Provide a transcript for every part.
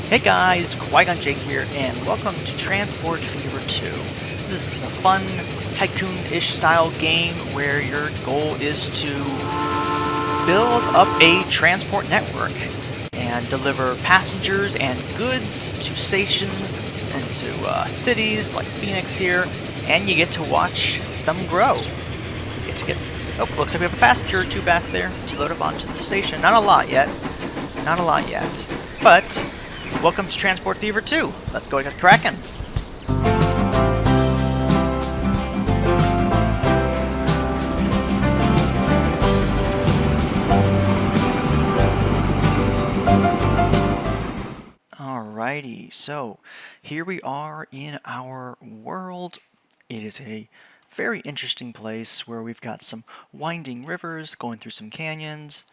Hey guys, Qui-Gon Jake here, and welcome to Transport Fever 2. This is a fun, tycoon-ish style game where your goal is to build up a transport network and deliver passengers and goods to stations and to cities like Phoenix here, and you get to watch them grow. You get to get... Oh, looks like we have a passenger or two back there to load up onto the station. Not a lot yet. Not a lot yet. But... welcome to Transport Fever 2. Let's go get cracking. Alrighty, so here we are in our world. It is a very interesting place where we've got some winding rivers going through some canyons.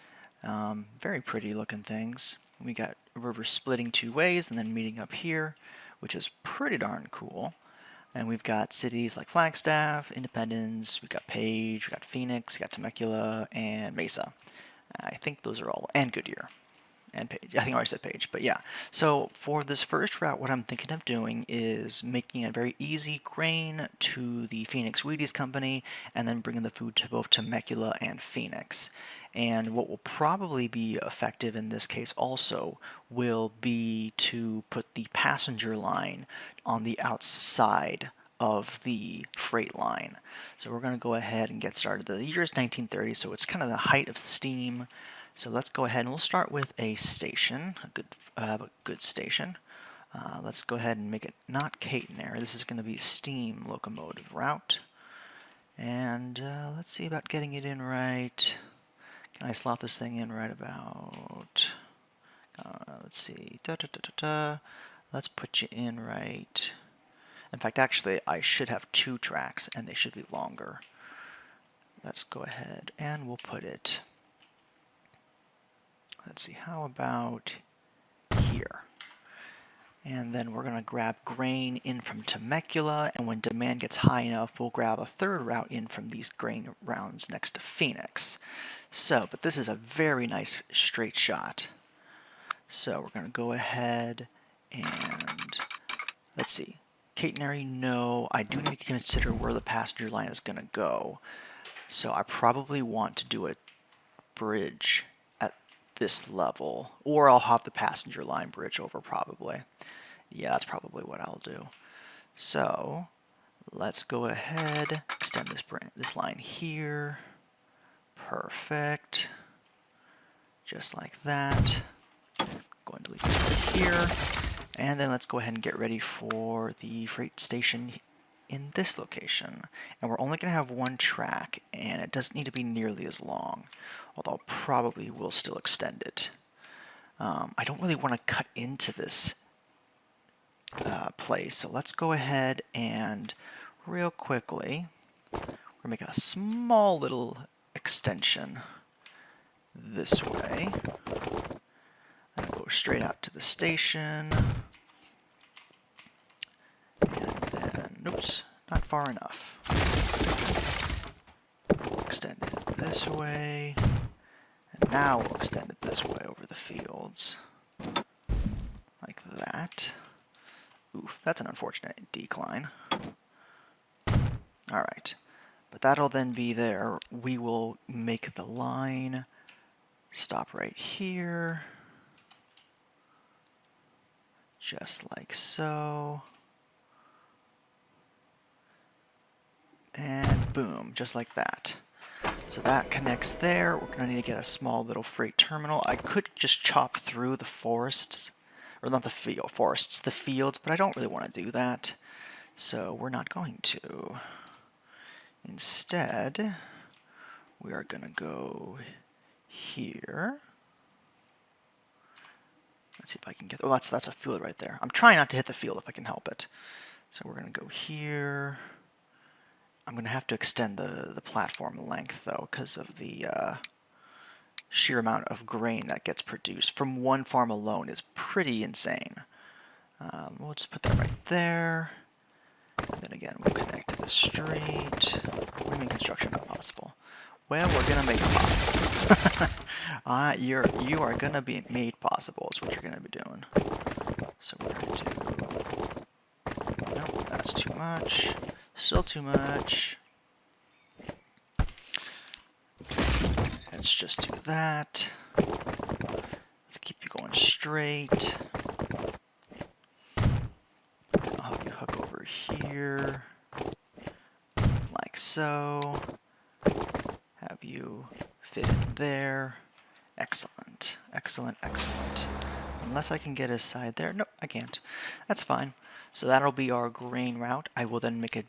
Very pretty looking things. We got a river splitting two ways and then meeting up here, which is pretty darn cool. And we've got cities like Flagstaff, Independence, we've got Page, we've got Phoenix, we've got Temecula, and Mesa. I think those are all, and Goodyear. And Page. I think I already said Page, but yeah. So for this first route, what I'm thinking of doing is making it very easy grain to the Phoenix Wheaties Company, and then bringing the food to both Temecula and Phoenix. And what will probably be effective in this case also will be to put the passenger line on the outside of the freight line. So we're going to go ahead and get started. The year is 1930, so it's kind of the height of steam. So let's go ahead and we'll start with a station, a good station. Let's go ahead and make it not catenary. This is going to be a steam locomotive route. And let's see about getting it in right. Can I slot this thing in right about? Let's see. Let's put you in right. In fact, actually, I should have two tracks, and they should be longer. Let's go ahead and we'll put it. Let's see, how about here? And then we're going to grab grain in from Temecula, and when demand gets high enough, we'll grab a third route in from these grain rounds next to Phoenix. So, but this is a very nice straight shot. So we're going to go ahead and, let's see, catenary, no. I do need to consider where the passenger line is going to go. So I probably want to do a bridge this level, or I'll have the passenger line bridge over probably. Yeah, that's probably what I'll do. So let's go ahead, extend this line here. Perfect. Just like that. Go and delete this right here. And then let's go ahead and get ready for the freight station in this location. And we're only going to have one track, and it doesn't need to be nearly as long, although probably will still extend it. I don't really want to cut into this place, so let's go ahead and real quickly, we're going to make a small little extension this way. And go straight out to the station. And then, oops, not far enough. We'll extend it this way. And now we'll extend it this way over the fields. Like that. Oof, that's an unfortunate decline. Alright, but that'll then be there. We will make the line stop right here. Just like so. And boom, just like that. So that connects there. We're going to need to get a small little freight terminal. I could just chop through the forests, or not the forests, the fields, but I don't really want to do that. So we're not going to. Instead, we are going to go here. Let's see if I can get, oh, that's a field right there. I'm trying not to hit the field if I can help it. So we're going to go here. I'm going to have to extend the platform length, though, because of the sheer amount of grain that gets produced from one farm alone is pretty insane. We'll just put that right there. And then again, we'll connect to the street. What do you mean construction not possible? Well, we're gonna make it possible. You are gonna be made possible is what you're gonna be doing. So we're gonna do. Nope, that's too much. Still too much. Let's just do that. Let's keep you going straight. I'll have you hook over here, like so. Have you fit in there. Excellent, excellent, excellent. Unless I can get a side there. Nope, I can't. That's fine. So that'll be our grain route. I will then make a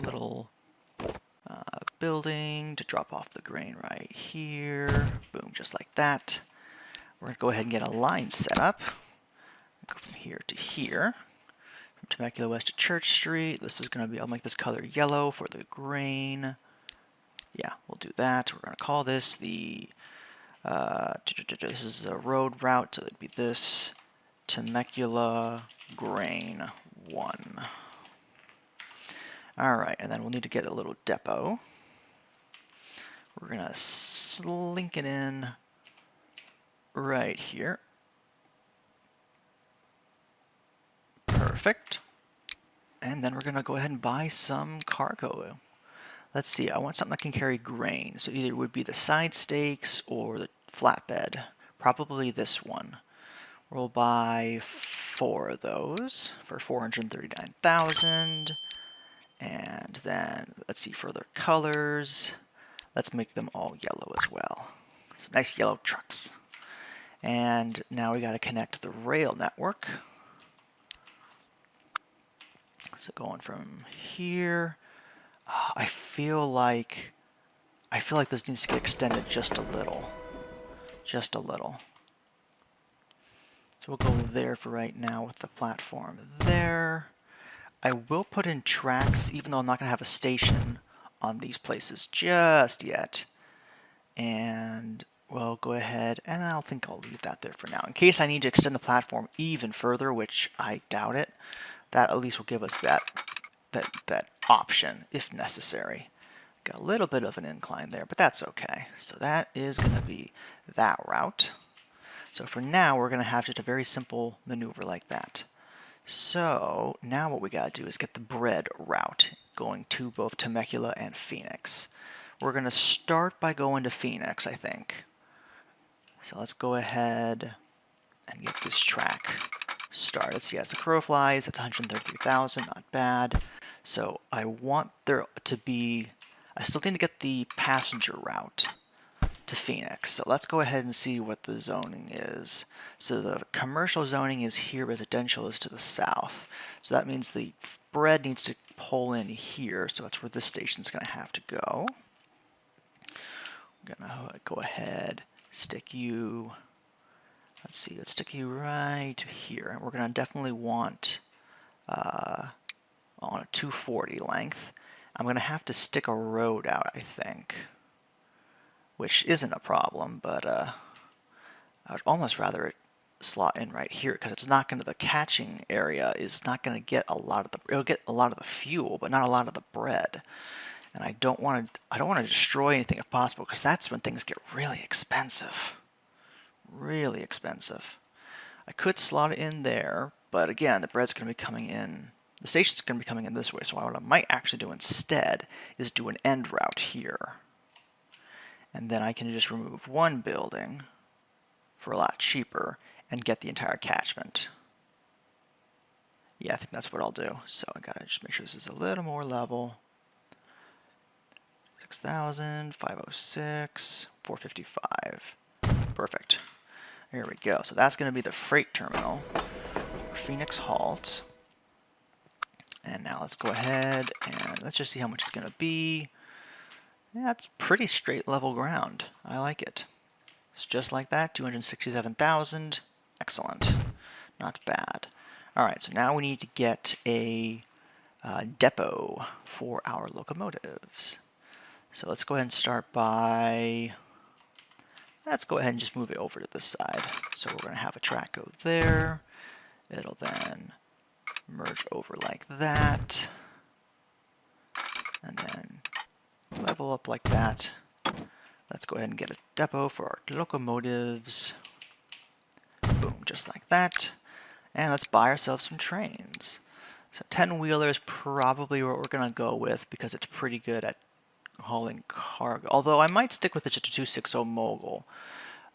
little building to drop off the grain right here. Boom, just like that. We're going to go ahead and get a line set up. Go from here to here. From Temecula West to Church Street. This is going to be, I'll make this color yellow for the grain. Yeah, we'll do that. We're going to call this the, this is a road route, so it'd be this Temecula Grain 1. Alright, and then we'll need to get a little depot. We're going to slink it in right here. Perfect. And then we're going to go ahead and buy some cargo. Let's see, I want something that can carry grain. So either it would be the side stakes or the flatbed. Probably this one. We'll buy 4 of those for 439,000. And then, let's see, further colors. Let's make them all yellow as well. Some nice yellow trucks. And now we got to connect the rail network. So going from here, I feel like this needs to get extended just a little. Just a little. So we'll go there for right now with the platform there. I will put in tracks, even though I'm not going to have a station on these places just yet. And we'll go ahead, and I think I'll leave that there for now. In case I need to extend the platform even further, which I doubt it, that at least will give us that option if necessary. Got a little bit of an incline there, but that's okay. So that is going to be that route. So for now, we're going to have just a very simple maneuver like that. So now what we got to do is get the bread route going to both Temecula and Phoenix. We're going to start by going to Phoenix, I think. So let's go ahead and get this track started. See, as the crow flies, that's 133,000, not bad. So I want there to be, I still need to get the passenger route to Phoenix. So let's go ahead and see what the zoning is. So the commercial zoning is here, residential is to the south. So that means the bread needs to pull in here, so that's where this station's going to have to go. I'm going to go ahead, stick you, let's see, let's stick you right here. And we're going to definitely want on a 240 length. I'm going to have to stick a road out, I think, which isn't a problem, but I would almost rather it slot in right here because it's not going to, the catching area is not going to get a lot of the, it'll get a lot of the fuel, but not a lot of the bread. And I don't want to destroy anything if possible, because that's when things get really expensive. Really expensive. I could slot it in there, but again, the bread's going to be coming in, the station's going to be coming in this way, so what I might actually do instead is do an end route here. And then I can just remove one building for a lot cheaper and get the entire catchment. Yeah, I think that's what I'll do. So I gotta just make sure this is a little more level. 6,000, 506, 455. Perfect. Here we go. So that's going to be the freight terminal where Phoenix halts. And now let's go ahead and let's just see how much it's going to be. Yeah, it's pretty straight level ground. I like it. It's just like that, 267,000. Excellent. Not bad. Alright, so now we need to get a depot for our locomotives. So let's go ahead and start by, let's go ahead and just move it over to this side. So we're going to have a track go there. It'll then merge over like that. And then level up like that. Let's go ahead and get a depot for our locomotives. Boom, just like that. And let's buy ourselves some trains. So 10-wheeler is probably what we're going to go with because it's pretty good at hauling cargo. Although I might stick with the 260 Mogul.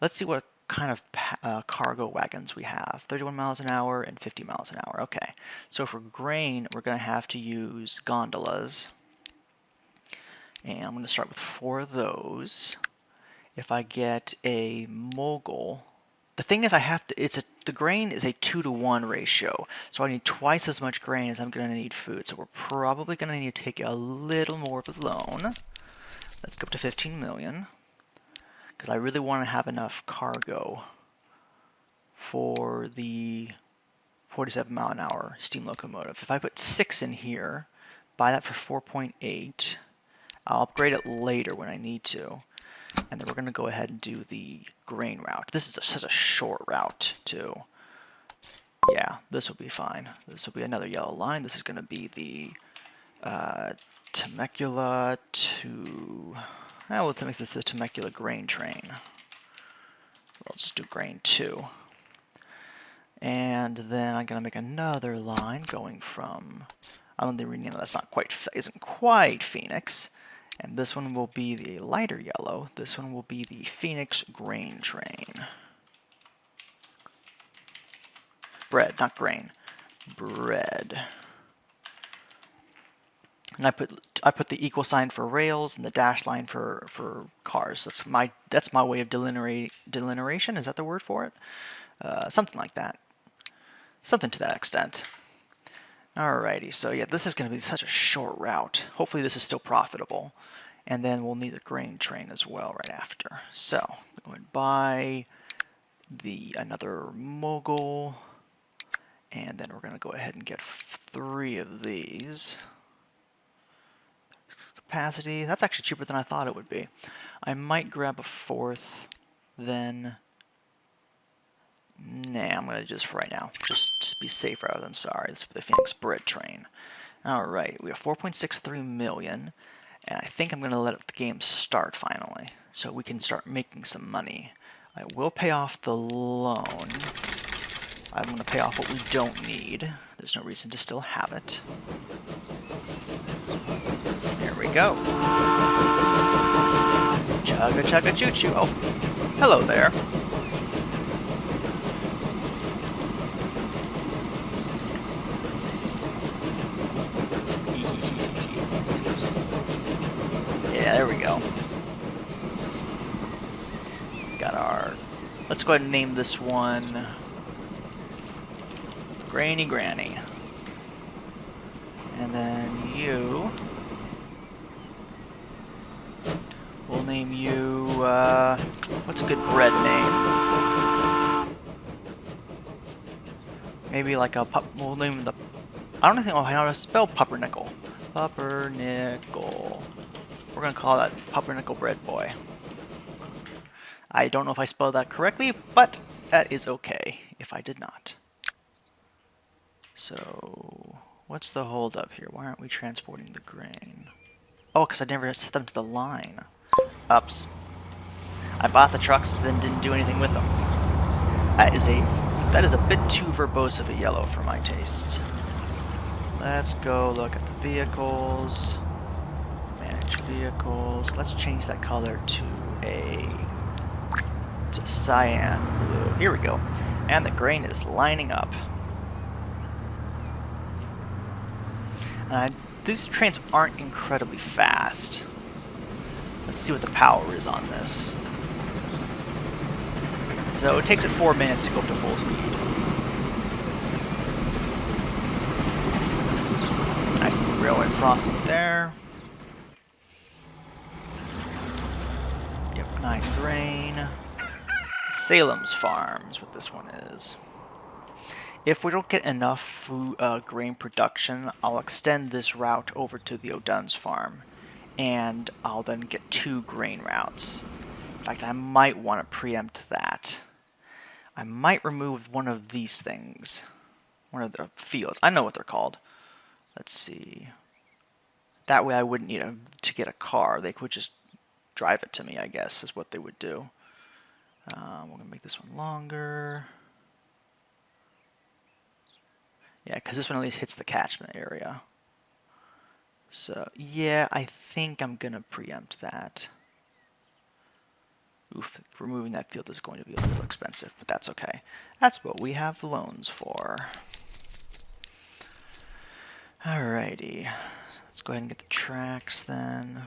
Let's see what kind of cargo wagons we have. 31 miles an hour and 50 miles an hour. Okay, so for grain, we're going to have to use gondolas. And I'm going to start with 4 of those. If I get a Mogul, the thing is the grain is a 2-to-1 ratio, so I need twice as much grain as I'm going to need food, so we're probably going to need to take a little more of a loan. Let's go up to 15 million, because I really want to have enough cargo for the 47 mile an hour steam locomotive. If I put 6 in here, buy that for 4.8, I'll upgrade it later when I need to. And then we're going to go ahead and do the grain route. This is such a short route, too. Yeah, this will be fine. This will be another yellow line. This is going to be the Temecula to... we'll make this the Temecula grain train. I'll just do grain 2. And then I'm going to make another line going from... I don't think rename that's not quite... isn't quite Phoenix. And this one will be the lighter yellow. This one will be the Phoenix grain train. Bread, not grain. Bread. And I put the equal sign for rails and the dash line for cars. That's my way of delineation. Is that the word for it? Something like that. Something to that extent. Alrighty, so yeah, this is going to be such a short route. Hopefully this is still profitable. And then we'll need a grain train as well right after. So, go and buy another Mogul. And then we're going to go ahead and get 3 of these. Capacity, that's actually cheaper than I thought it would be. I might grab a 4th, then... Nah, I'm going to do this for right now. Just to be safe rather than sorry. This will be the Phoenix bread train. Alright, we have 4.63 million. And I think I'm going to let the game start finally. So we can start making some money. I will pay off the loan. I'm going to pay off what we don't need. There's no reason to still have it. There we go. Chugga chugga choo choo. Oh, hello there. Yeah, there we go. Got our... Let's go ahead and name this one... Grainy Granny. And then you... We'll name you... what's a good bread name? Maybe like a we'll name the... I don't think I know how to spell pumpernickel. Pumpernickel. We're going to call that Pumpernickel Bread Boy. I don't know if I spelled that correctly, but that is okay if I did not. So, what's the hold up here? Why aren't we transporting the grain? Oh, because I never set them to the line. Ups. I bought the trucks, then didn't do anything with them. That is a bit too verbose of a yellow for my tastes. Let's go look at the vehicles. Manage vehicles. Let's change that color to cyan blue. Here we go. And the grain is lining up. These trains aren't incredibly fast. Let's see what the power is on this. So it takes it 4 minutes to go up to full speed. Nice little railway crossing there. Yep, 9 grain. Salem's Farms, what this one is. If we don't get enough food, grain production, I'll extend this route over to the O'Dunn's farm, and I'll then get 2 grain routes. In fact, I might want to preempt that. I might remove one of these things. One of the fields. I know what they're called. Let's see. That way I wouldn't need to get a car. They could just drive it to me, I guess, is what they would do. We're going to make this one longer. Yeah, because this one at least hits the catchment area. So, yeah, I think I'm going to preempt that. Oof, removing that field is going to be a little expensive, but that's okay. That's what we have loans for. Alrighty. Let's go ahead and get the tracks then.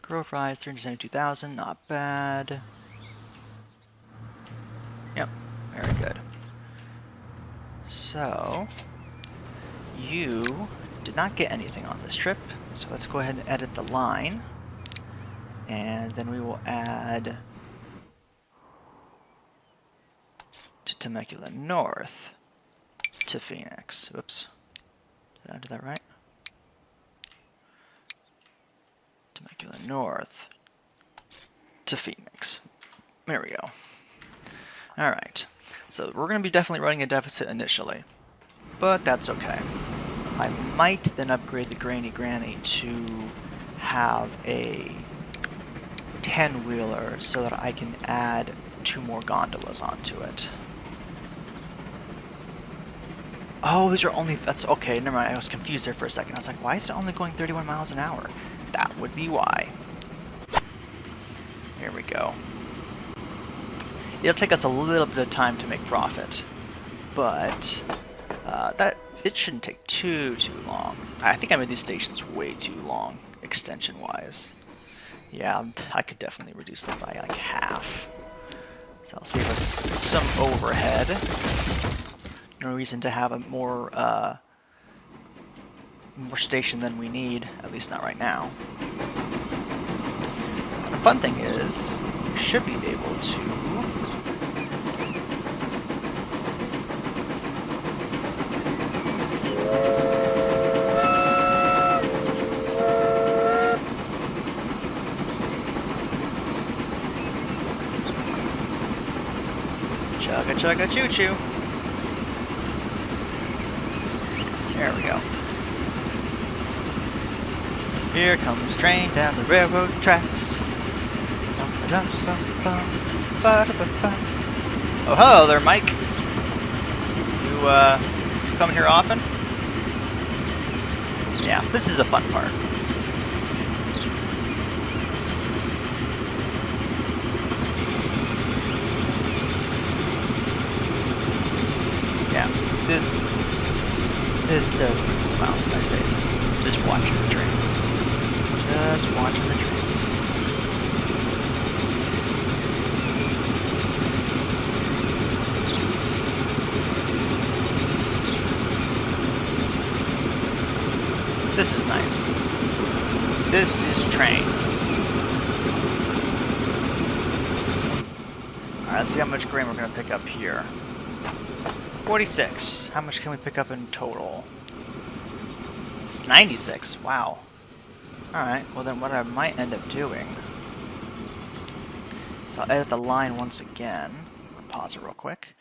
Growth rise, 372,000, not bad. Yep, very good. So, you did not get anything on this trip, so let's go ahead and edit the line. And then we will add to Temecula North to Phoenix. Oops, did I do that right? Temecula North to Phoenix. There we go. Alright, so we're going to be definitely running a deficit initially, but that's okay. I might then upgrade the Granny Granny to have a 10-wheeler so that I can add 2 more gondolas onto it. Oh, these are only... That's okay, never mind. I was confused there for a second. I was like, why is it only going 31 miles an hour? That would be why. Here we go. It'll take us a little bit of time to make profit, but it shouldn't take too long. I think I made these stations way too long, extension-wise. Yeah, I could definitely reduce them by like half. So I'll save us some overhead. No reason to have a more station than we need, at least not right now. And the fun thing is, we should be able to chugga chugga choo choo. There we go. Here comes a train down the railroad tracks. Oh, hello there, Mike. You come here often? Yeah, this is the fun part. Yeah, this does bring a smile to my face. Just watching the trains. Just watching the trains. This is nice. This is train. Alright, let's see how much grain we're going to pick up here. 46. How much can we pick up in total? It's 96. Wow. Alright, well then what I might end up doing is I'll edit the line once again. I'll pause it real quick.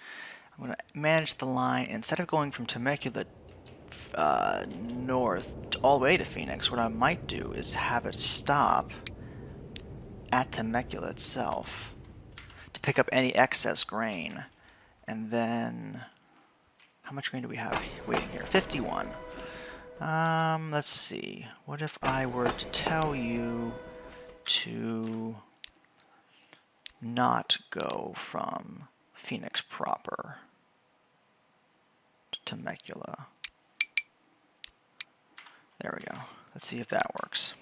I'm going to manage the line. Instead of going from Temecula north all the way to Phoenix, what I might do is have it stop at Temecula itself to pick up any excess grain. And then... how much grain do we have waiting here? 51. Let's see. What if I were to tell you to not go from Phoenix proper to Temecula? There we go. Let's see if that works.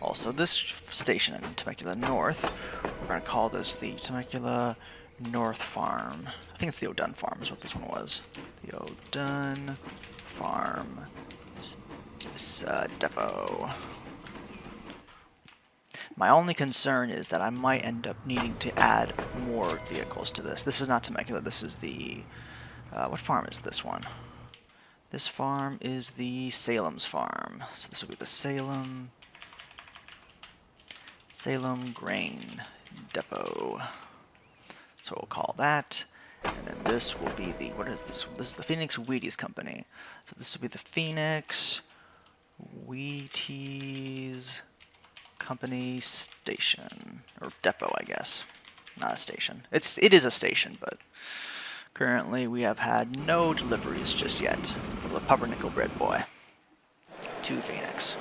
Also, this station in Temecula North, we're going to call this the Temecula North Farm. I think it's the O'Dunn Farm is what this one was. The O'Dunn Farm depot. My only concern is that I might end up needing to add more vehicles to this. This is not Temecula, this is the... what farm is this one? This farm is the Salem's farm. So this will be the Salem Grain Depot. So we'll call that. And then this will be the, what is this? This is the Phoenix Wheaties Company. So this will be the Phoenix Wheaties Company Station, or depot, I guess. Not a station. It is a station, but currently we have had no deliveries just yet for the pumpernickel bread boy to Phoenix.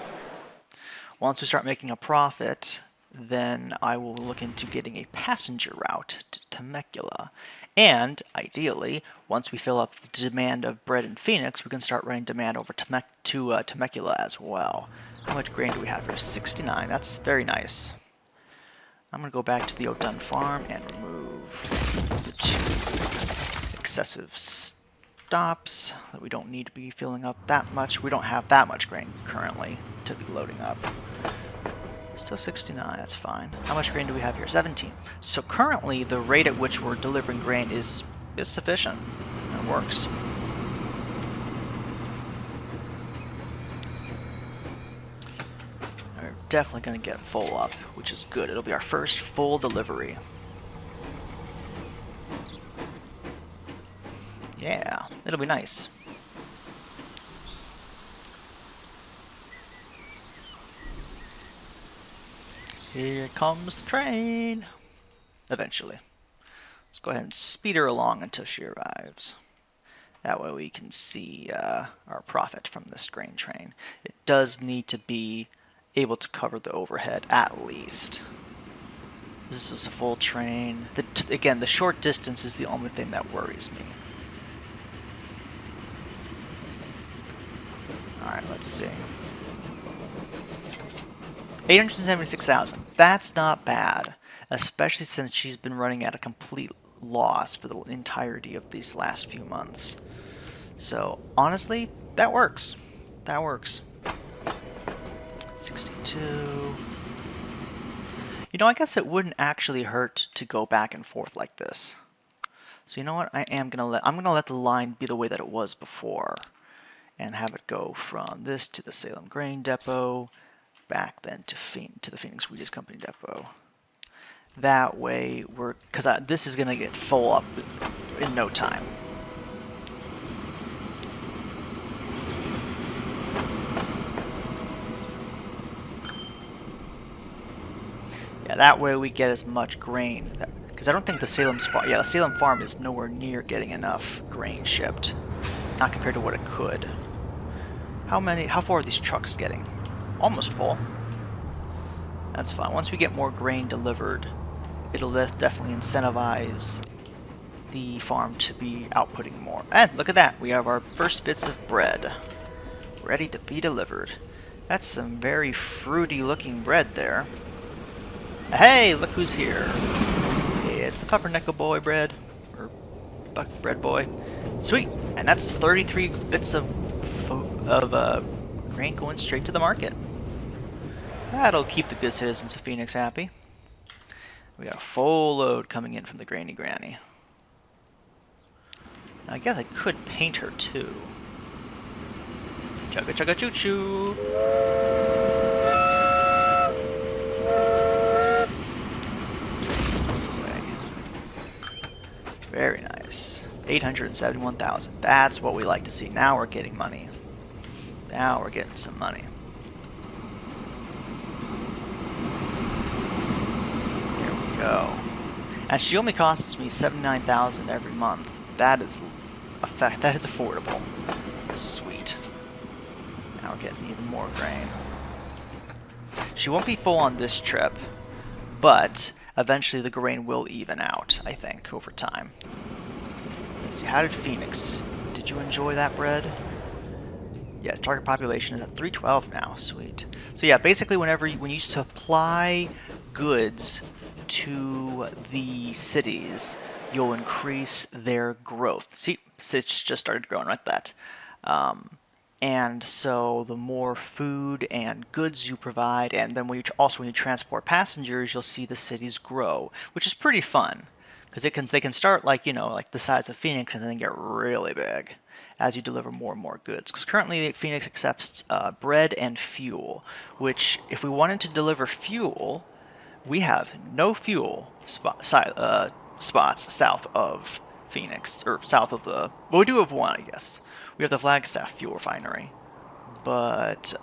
Once we start making a profit, then I will look into getting a passenger route to Temecula. And, ideally, once we fill up the demand of bread in Phoenix, we can start running demand over to Temecula as well. How much grain do we have here? 69. That's very nice. I'm going to go back to the O'Dunn farm and remove the 2 excessive stops that we don't need to be filling up that much. We don't have that much grain currently to be loading up. Still 69, that's fine. How much grain do we have here? 17. So currently, the rate at which we're delivering grain is sufficient. It works. We're definitely going to get full up, which is good. It'll be our first full delivery. Yeah, it'll be nice. Here comes the train. Eventually. Let's go ahead and speed her along until she arrives. That way we can see our profit from this grain train. It does need to be able to cover the overhead at least. This is a full train. Again, the short distance is the only thing that worries me. Alright, let's see. 876,000. That's not bad, especially since she's been running at a complete loss for the entirety of these last few months. So, honestly, that works. That works. 62. You know, I guess it wouldn't actually hurt to go back and forth like this. So you know what? I'm gonna let the line be the way that it was before, and have it go from this to the Salem Grain Depot, back then to the Phoenix Wheaties Company Depot. That way, because this is gonna get full up in no time. Yeah, that way we get as much grain. Because I don't think the Salem farm is nowhere near getting enough grain shipped, not compared to what it could. How far are these trucks getting? Almost full. That's fine. Once we get more grain delivered, it'll definitely incentivize the farm to be outputting more. And look at that, we have our first bits of bread ready to be delivered. That's some very fruity looking bread there. Hey, look who's here. It's the pumpernickel boy bread, or bread boy. Sweet, and that's 33 bits of grain going straight to the market. That'll keep the good citizens of Phoenix happy. We got a full load coming in from the Granny Granny. Now, I guess I could paint her too. Chugga chugga choo choo! Very nice. 871,000. That's what we like to see. Now we're getting money. Now we're getting some money. Here we go. And she only costs me 79,000 every month. That is affordable. Sweet. Now we're getting even more grain. She won't be full on this trip, but eventually the grain will even out, I think, over time. Let's see, how did Phoenix? Did you enjoy that bread? Yes, target population is at 312 now. Sweet. So yeah, basically when you supply goods to the cities, you'll increase their growth. See, it's just started growing like that. And so the more food and goods you provide, and then when you transport passengers, you'll see the cities grow, which is pretty fun. Because they can start like the size of Phoenix and then get really big as you deliver more and more goods. Because currently Phoenix accepts bread and fuel, which if we wanted to deliver fuel, we have no fuel spots south of Phoenix, or south of the... Well, we do have one, I guess. We have the Flagstaff fuel refinery. But,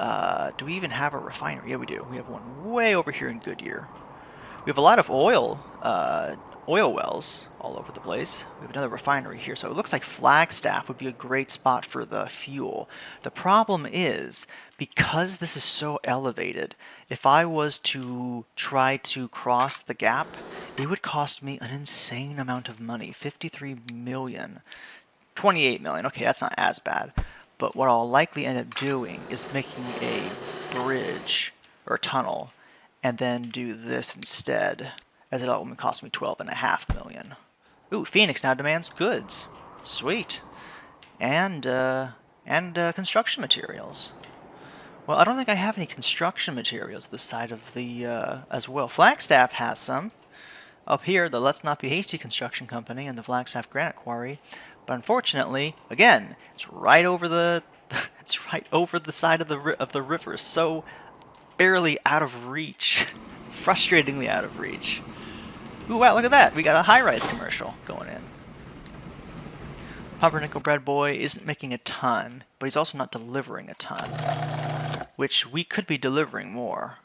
do we even have a refinery? Yeah, we do. We have one way over here in Goodyear. We have a lot of oil wells all over the place. We have another refinery here, so it looks like Flagstaff would be a great spot for the fuel. The problem is, because this is so elevated, if I was to try to cross the gap, it would cost me an insane amount of money. 53 million. 28 million. Okay, that's not as bad. But what I'll likely end up doing is making a bridge or a tunnel and then do this instead, as it only cost me 12.5 million. Ooh, Phoenix now demands goods. Sweet. And construction materials. Well, I don't think I have any construction materials this side of the, as well. Flagstaff has some. Up here, the Let's Not Be Hasty Construction Company and the Flagstaff Granite Quarry. But unfortunately, again, it's right over the, it's right over the side of the river, so barely out of reach. Frustratingly out of reach. Ooh, wow, look at that. We got a high-rise commercial going in. Pumpernickel Bread Boy isn't making a ton, but he's also not delivering a ton, which we could be delivering more.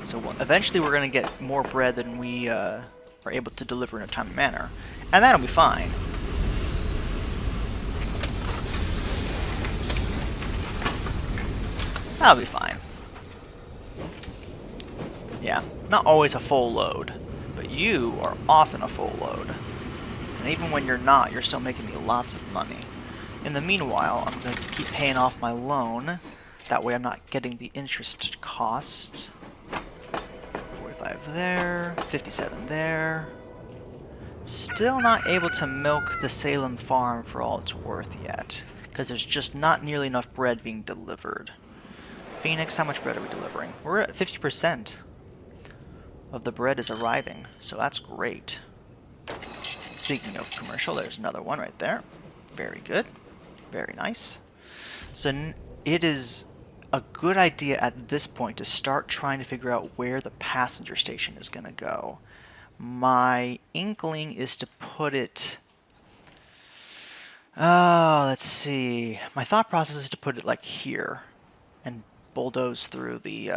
So eventually we're going to get more bread than we are able to deliver in a timely manner, and that'll be fine. That'll be fine. Yeah, not always a full load, but you are often a full load. And even when you're not, you're still making me lots of money. In the meanwhile, I'm going to keep paying off my loan. That way I'm not getting the interest costs. 45 there, 57 there. Still not able to milk the Salem farm for all it's worth yet, because there's just not nearly enough bread being delivered. Phoenix, how much bread are we delivering? We're at 50% of the bread is arriving, so that's great. Speaking of commercial, there's another one right there. Very good. Very nice. So it is a good idea at this point to start trying to figure out where the passenger station is going to go. My inkling is to put it... let's see. My thought process is to put it like here and bulldoze through the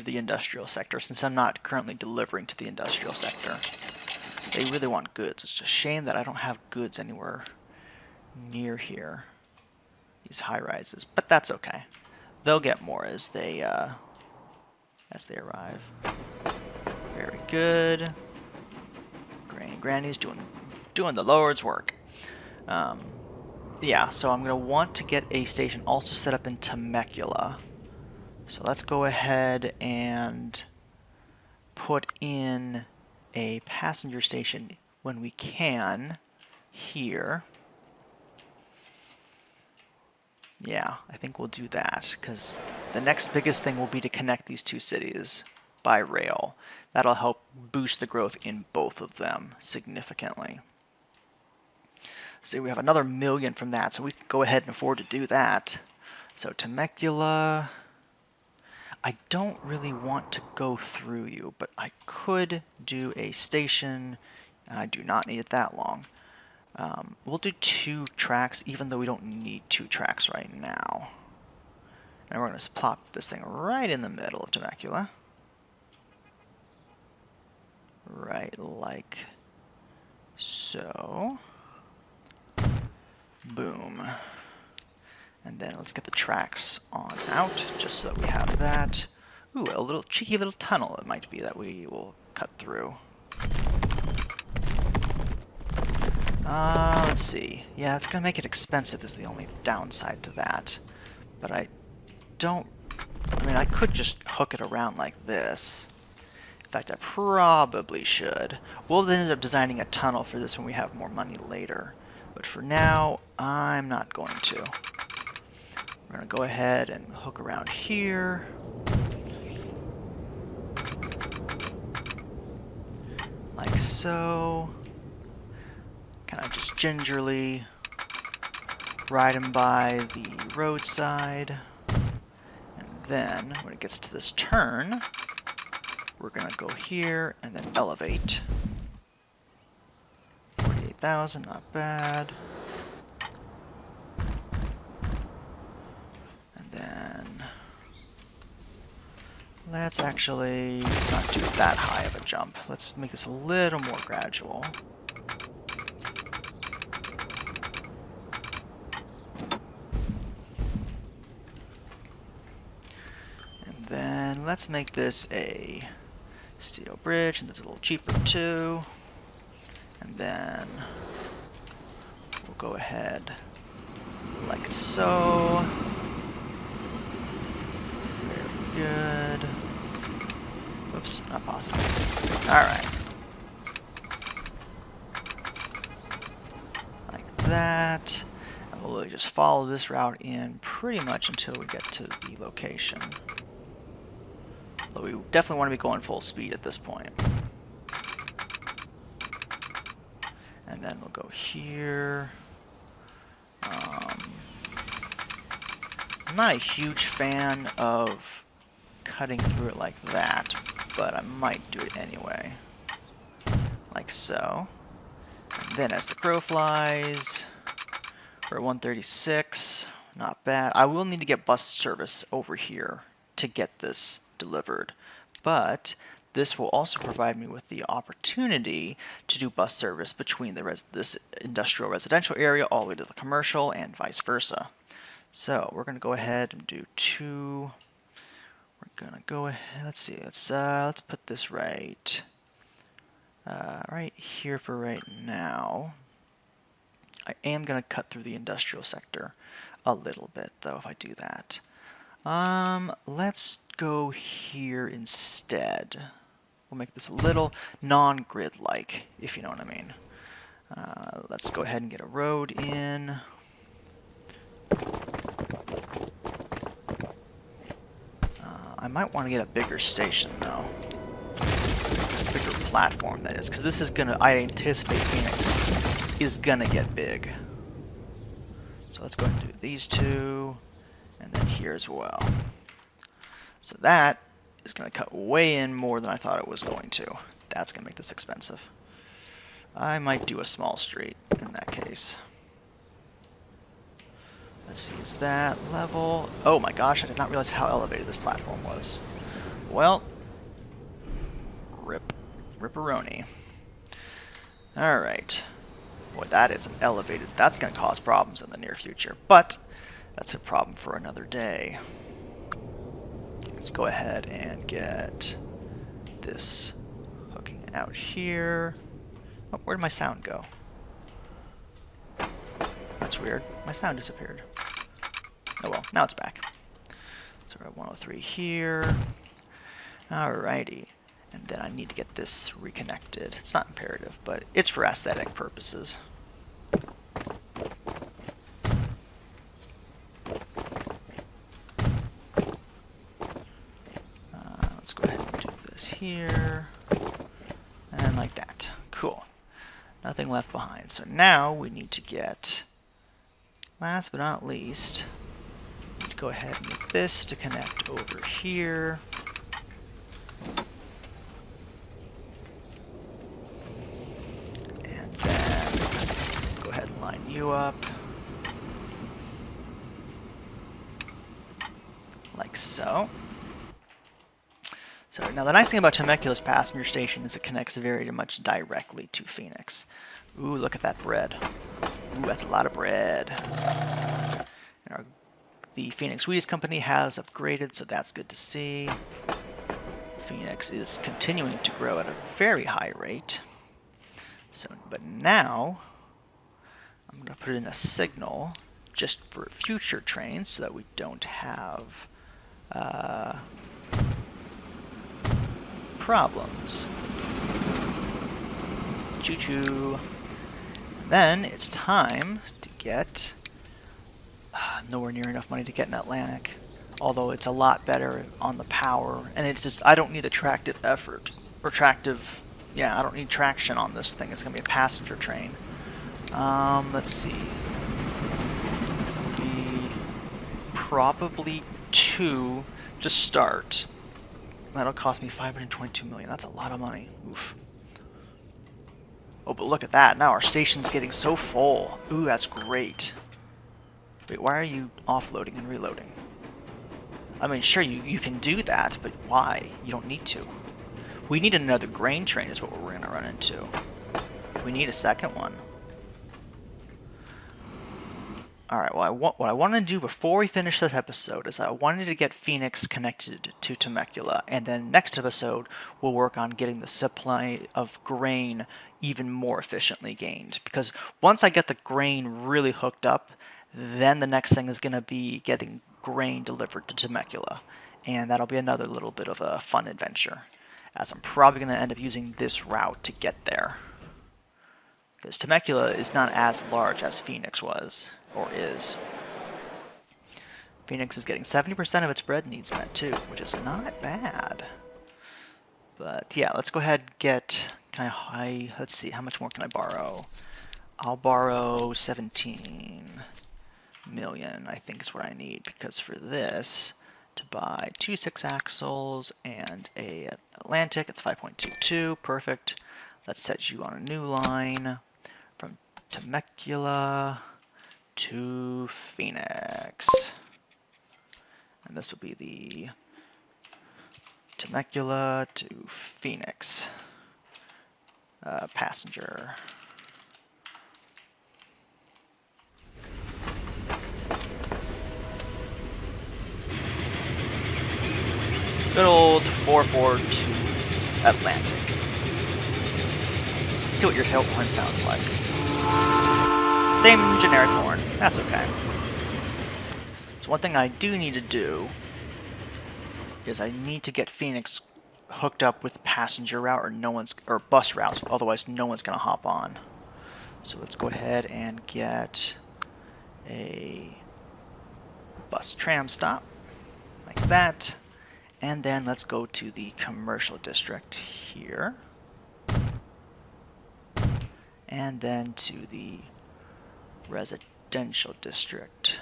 industrial sector, since I'm not currently delivering to the industrial sector. They really want goods. It's a shame that I don't have goods anywhere near here. These high rises, but that's okay. They'll get more as they arrive. Very good. Granny's doing the Lord's work. Yeah, so I'm gonna want to get a station also set up in Temecula. So let's go ahead and put in a passenger station when we can here. Yeah, I think we'll do that, because the next biggest thing will be to connect these two cities by rail. That'll help boost the growth in both of them significantly. So we have another million from that, so we can go ahead and afford to do that. So Temecula, I don't really want to go through you, but I could do a station. I do not need it that long. We'll do 2 tracks, even though we don't need 2 tracks right now. And we're going to plop this thing right in the middle of Temecula. Right like so. Boom. And then let's get the tracks on out, just so that we have that. Ooh, a little cheeky little tunnel it might be that we will cut through. Let's see. Yeah, it's going to make it expensive is the only downside to that. But I mean, I could just hook it around like this. In fact, I probably should. We'll then end up designing a tunnel for this when we have more money later. But for now, I'm not going to. We're going to go ahead and hook around here. Like so. Kind of just gingerly ride him by the roadside. And then, when it gets to this turn, we're going to go here and then elevate. 8,000, not bad. And then let's actually not do that high of a jump. Let's make this a little more gradual. And then let's make this a steel bridge, and it's a little cheaper too. And then we'll go ahead like so. Very good. Oops, not possible. Alright. Like that. And we'll really just follow this route in pretty much until we get to the location. Though we definitely want to be going full speed at this point. And then we'll go here. I'm not a huge fan of cutting through it like that, but I might do it anyway. Like so. And then as the crow flies, we're at 136. Not bad. I will need to get bus service over here to get this delivered, but this will also provide me with the opportunity to do bus service between this industrial residential area all the way to the commercial and vice versa. So we're going to go ahead and do 2. We're going to go ahead, let's see, let's put this right here for right now. I am going to cut through the industrial sector a little bit though if I do that. Let's go here instead. We'll make this a little non-grid-like, if you know what I mean. Let's go ahead and get a road in. I might want to get a bigger station, though. A bigger platform, that is, because this is gonna, I anticipate Phoenix is gonna get big. So let's go ahead and do these 2, and then here as well. So that is going to cut way in more than I thought it was going to. That's going to make this expensive. I might do a small street in that case. Let's see, is that level? Oh my gosh, I did not realize how elevated this platform was. Well, ripperoni. Alright. Boy, that is an elevated, that's going to cause problems in the near future, but that's a problem for another day. Let's go ahead and get this hooking out here. Oh, where did my sound go? That's weird. My sound disappeared. Oh well, now it's back. So we're at 103 here. Alrighty. And then I need to get this reconnected. It's not imperative, but it's for aesthetic purposes. Let's go ahead and do this here. And like that. Cool. Nothing left behind. So now we need to get, last but not least, we need to go ahead and get this to connect over here. And then go ahead and line you up. Like so. So now the nice thing about Temecula's passenger station is it connects very much directly to Phoenix. Ooh, look at that bread. Ooh, that's a lot of bread. And the Phoenix Wheaties Company has upgraded, so that's good to see. Phoenix is continuing to grow at a very high rate. So, but now I'm going to put in a signal just for future trains so that we don't have problems. Choo-choo. Then it's time to get nowhere near enough money to get an Atlantic, although it's a lot better on the power, and it's just I don't need the tractive effort or tractive. Yeah, I don't need traction on this thing. It's gonna be a passenger train. Let's see. Probably 2 to start. That'll cost me $522 million. That's a lot of money. Oof. Oh, but look at that. Now our station's getting so full. Ooh, that's great. Wait, why are you offloading and reloading? I mean, sure, you can do that, but why? You don't need to. We need another grain train is what we're going to run into. We need a second one. Alright, well, what I want to do before we finish this episode is I wanted to get Phoenix connected to Temecula, and then next episode we'll work on getting the supply of grain even more efficiently gained. Because once I get the grain really hooked up, then the next thing is going to be getting grain delivered to Temecula. And that'll be another little bit of a fun adventure, as I'm probably going to end up using this route to get there. Because Temecula is not as large as Phoenix was, or is. Phoenix is getting 70% of its bread needs met too, which is not bad. But yeah, let's go ahead and get, let's see, how much more can I borrow? I'll borrow 17 million, I think is what I need, because for this, to buy 2 6-axles and a Atlantic, it's 5.22, perfect. Let's set you on a new line from Temecula to Phoenix. And this will be the Temecula to Phoenix passenger. Good old 442 Atlantic. Let's see what your tail horn sounds like. Same generic horn. That's okay. So one thing I do need to do is I need to get Phoenix hooked up with passenger route or bus routes, otherwise no one's gonna hop on. So let's go ahead and get a bus tram stop like that. And then let's go to the commercial district here. And then to the residential district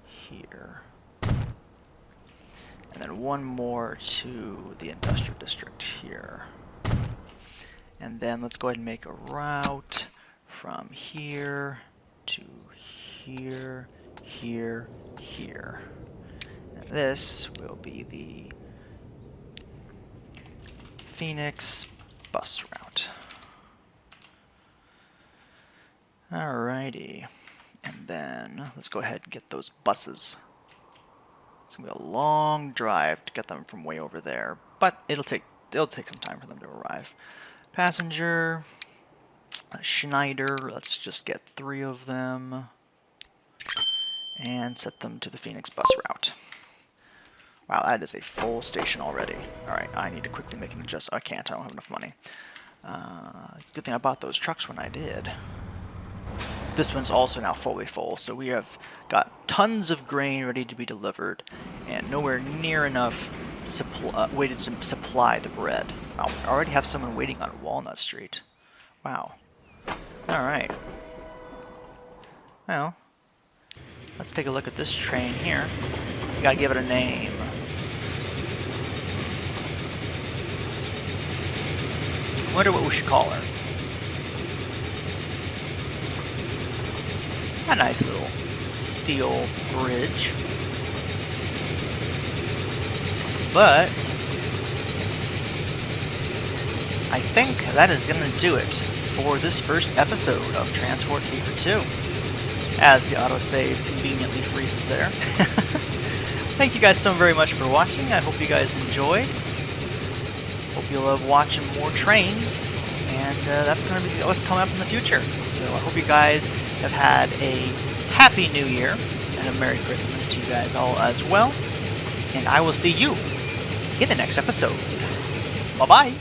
here. And then one more to the industrial district here. And then let's go ahead and make a route from here to here, here, here. And this will be the Phoenix bus route. Alrighty. And then let's go ahead and get those buses. It's gonna be a long drive to get them from way over there, but it'll take some time for them to arrive. Passenger, Schneider, let's just get 3 of them and set them to the Phoenix bus route. Wow, that is a full station already. Alright, I need to quickly make an adjustment. I can't, I don't have enough money. Good thing I bought those trucks when I did. This one's also now fully full, so we have got tons of grain ready to be delivered, and nowhere near enough waited to supply the bread. Wow, I already have someone waiting on Walnut Street. Wow. Alright. Well, let's take a look at this train here. We gotta give it a name. I wonder what we should call her. A nice little steel bridge. But I think that is going to do it for this first episode of Transport Fever 2. As the autosave conveniently freezes there. Thank you guys so very much for watching. I hope you guys enjoyed. Hope you love watching more trains. And that's going to be what's coming up in the future. So I hope you guys have had a Happy New Year and a Merry Christmas to you guys all as well. And I will see you in the next episode. Bye-bye.